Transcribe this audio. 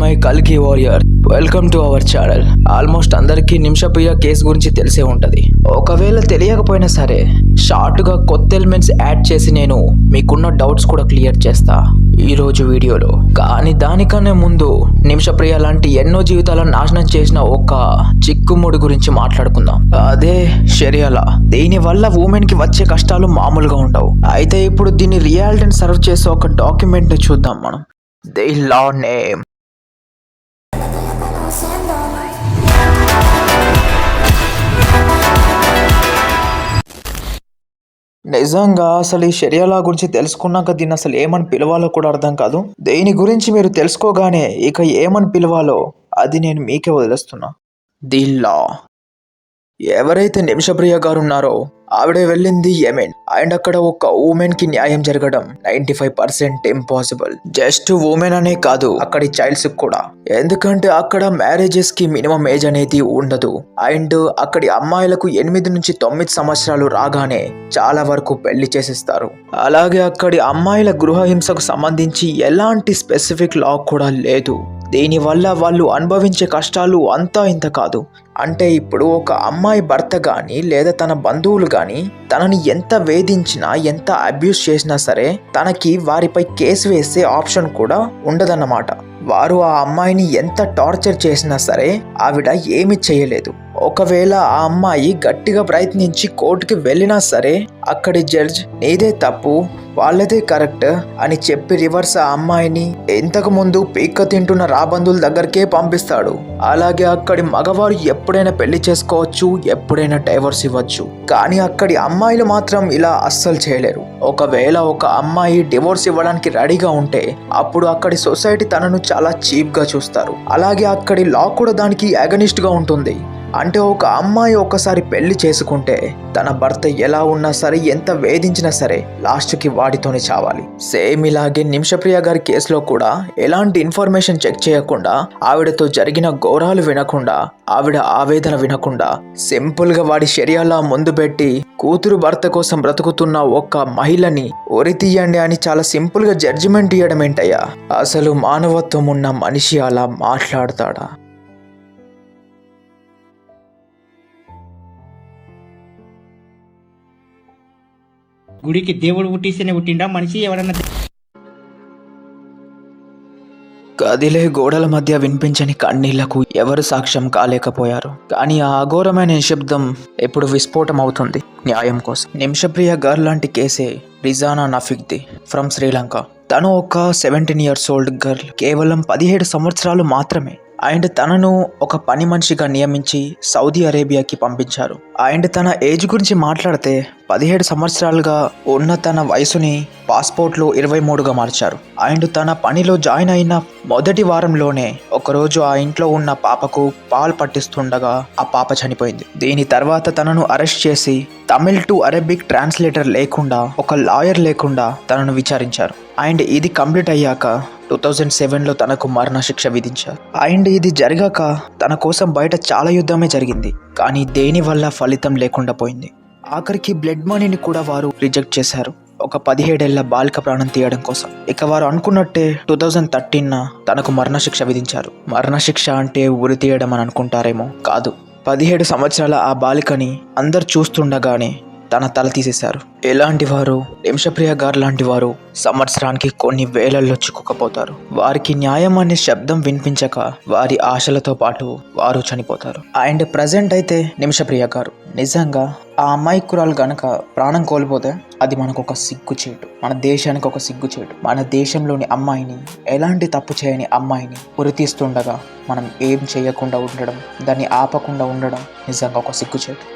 My కల్కి warrior, welcome to our channel. Almost అందరికీ Nimishapriya case గురించి తెలిసే ఉంటది. ఒకవేళ తెలియకపోయినా సరే షార్ట్ గా కొత్త ఎలిమెంట్స్ యాడ్ చేసి నేను మీకున్న డౌట్స్ కూడా క్లియర్ చేస్తా ఈ రోజు వీడియోలో. కానీ దానికన్నా ముందు నిమిషప్రియ లాంటి ఎన్నో జీవితాలను నాశనం చేసిన ఒక చిక్కుముడి గురించి మాట్లాడుకుందాం. అదే షరియలా. దీని వల్ల ఉమెన్ కి వచ్చే కష్టాలు మామూలుగా ఉండవు. అయితే ఇప్పుడు దీన్ని రియాలిటీని సర్వ్ చేసే ఒక డాక్యుమెంట్ ని చూద్దాం మనం. The law name. నిజంగా అసలు ఈ షరియలా గురించి తెలుసుకున్నాక దీన్ని అసలు ఏమని పిలవాలో కూడా అర్థం కాదు. దీని గురించి మీరు తెలుసుకోగానే ఇక ఏమని పిలవాలో అది నేను మీకే వదిలేస్తున్నా. The law. ఎవరైతే నిమిషప్రియ గారు ఉన్నారో ఆవిడే వెళ్ళింది యెమెన్. అండ్ అక్కడ ఒక ఉమెన్ కి న్యాయం జరగడం 95% ఇంపాసిబుల్. జస్ట్ ఉమెన్ అనే కాదు, అక్కడి చైల్డ్స్ కూడా. ఎందుకంటే అక్కడ మ్యారేజెస్ కి మినిమం ఏజ్ అనేది ఉండదు. అండ్ అక్కడి అమ్మాయిలకు 8 నుంచి 9 సంవత్సరాలు రాగానే చాలా వరకు పెళ్లి చేసేస్తారు. అలాగే అక్కడి అమ్మాయిల గృహహింసకు సంబంధించి ఎలాంటి స్పెసిఫిక్ లా కూడా లేదు. దీనివల్ల వాళ్ళు అనుభవించే కష్టాలు అంతా ఇంత కాదు. అంటే ఇప్పుడు ఒక అమ్మాయి భర్త కానీ లేదా తన బంధువులు కానీ తనని ఎంత వేధించినా ఎంత అబ్యూస్ చేసినా సరే తనకి వారిపై కేసు వేసే ఆప్షన్ కూడా ఉండదన్నమాట. వారు ఆ అమ్మాయిని ఎంత టార్చర్ చేసినా సరే ఆవిడ ఏమి చేయలేదు. ఒకవేళ ఆ అమ్మాయి గట్టిగా ప్రయత్నించి కోర్టుకి వెళ్ళినా సరే అక్కడి జడ్జ్ నీదే తప్పు, వాళ్ళదే కరెక్ట్ అని చెప్పి రివర్స్ ఆ అమ్మాయిని ఇంతకు ముందు పీక్క తింటున్న రాబందుల దగ్గరకే పంపిస్తాడు. అలాగే అక్కడి మగవారు ఎప్పుడైనా పెళ్లి చేసుకోవచ్చు, ఎప్పుడైనా డైవర్స్ ఇవ్వచ్చు. కానీ అక్కడి అమ్మాయిలు మాత్రం ఇలా అస్సలు చేయలేరు. ఒకవేళ ఒక అమ్మాయి డివోర్స్ ఇవ్వడానికి రెడీగా ఉంటే అప్పుడు అక్కడి సొసైటీ తనను చాలా చీప్ గా చూస్తారు. అలాగే అక్కడి లా కూడా దానికి అగనిస్ట్ గా ఉంటుంది. అంటే ఒక అమ్మాయి ఒకసారి పెళ్లి చేసుకుంటే తన భర్త ఎలా ఉన్నా సరే ఎంత వేధించినా సరే లాస్ట్కి వాడితోనే చావాలి. సేమ్ ఇలాగే నిమిషప్రియ గారి కేసులో కూడా ఎలాంటి ఇన్ఫర్మేషన్ చెక్ చేయకుండా, ఆవిడతో జరిగిన ఘోరాలు వినకుండా, ఆవిడ ఆవేదన వినకుండా సింపుల్ గా వాడి షరియలా ముందు పెట్టి కూతురు భర్త కోసం బ్రతుకుతున్న ఒక మహిళని ఉరి తీయండి అని చాలా సింపుల్ గా జడ్జిమెంట్ ఇవ్వడం ఏంటయ్యా? అసలు మానవత్వం ఉన్న మనిషి అలా మాట్లాడతాడా? గుడికి దేవుడు పుట్టిస్తేనే పుట్టిండా మనిషి? ఎవరన్నా కదిలే గోడల మధ్య వినిపించని కన్నీళ్లకు ఎవరు సాక్ష్యం కాలేకపోయారు. కానీ ఆ అఘోరమైన నిశ్శబ్దం ఇప్పుడు విస్ఫోటం అవుతుంది న్యాయం కోసం. నిమిషప్రియ గారు లాంటి కేసే రిజానా నఫీక్ది ఫ్రమ్ శ్రీలంక. తను ఒక 17 years old గర్ల్. కేవలం 17 సంవత్సరాలు మాత్రమే. అండ్ తనను ఒక పని మనిషిగా నియమించి సౌదీ అరేబియాకి పంపించారు. అండ్ తన ఏజ్ గురించి మాట్లాడితే 17 సంవత్సరాలుగా ఉన్న తన వయసుని పాస్పోర్ట్లో 23గా మార్చారు. అండ్ తన పనిలో జాయిన్ అయిన మొదటి వారంలోనే ఒకరోజు ఆ ఇంట్లో ఉన్న పాపకు పాలు పట్టిస్తుండగా ఆ పాప చనిపోయింది. దీని తర్వాత తనను అరెస్ట్ చేసి తమిళ్ టు అరబిక్ ట్రాన్స్లేటర్ లేకుండా, ఒక లాయర్ లేకుండా తనను విచారించారు. అండ్ ఇది కంప్లీట్ అయ్యాక 2007లో తనకు మరణశిక్ష విధించారు. అండ్ ఇది జరగాక తన కోసం బయట చాలా యుద్ధమే జరిగింది. కానీ దేని వల్ల ఫలితం లేకుండా పోయింది. ఆఖరికి బ్లడ్ మనీని కూడా వారు రిజెక్ట్ చేశారు, ఒక 17 ఏళ్ల బాలిక ప్రాణం తీయడం కోసం. ఇక వారు అనుకున్నట్టే 2013 తనకు మరణశిక్ష విధించారు. మరణశిక్ష అంటే ఉరి తీయడం అని అనుకుంటారేమో, కాదు. 17 సంవత్సరాల ఆ బాలికని అందరు చూస్తుండగానే తన తల తీసేశారు. ఎలాంటి వారు? నిమిషప్రియ గారు లాంటి వారు సంవత్సరానికి కొన్ని వేలల్లో చిక్కుకపోతారు. వారికి న్యాయం అనే శబ్దం వినిపించక వారి ఆశలతో పాటు వారు చనిపోతారు. అండ్ ప్రజెంట్ అయితే నిమిషప్రియ గారు నిజంగా ఆ అమ్మాయి కురాలు గనక ప్రాణం కోల్పోతే అది మనకు ఒక సిగ్గుచేటు, మన దేశానికి ఒక సిగ్గుచేటు. మన దేశంలోని అమ్మాయిని, ఎలాంటి తప్పు చేయని అమ్మాయిని ఉరితీస్తుండగా మనం ఏం చేయకుండా ఉండడం, దాన్ని ఆపకుండా ఉండడం నిజంగా ఒక సిగ్గుచేటు.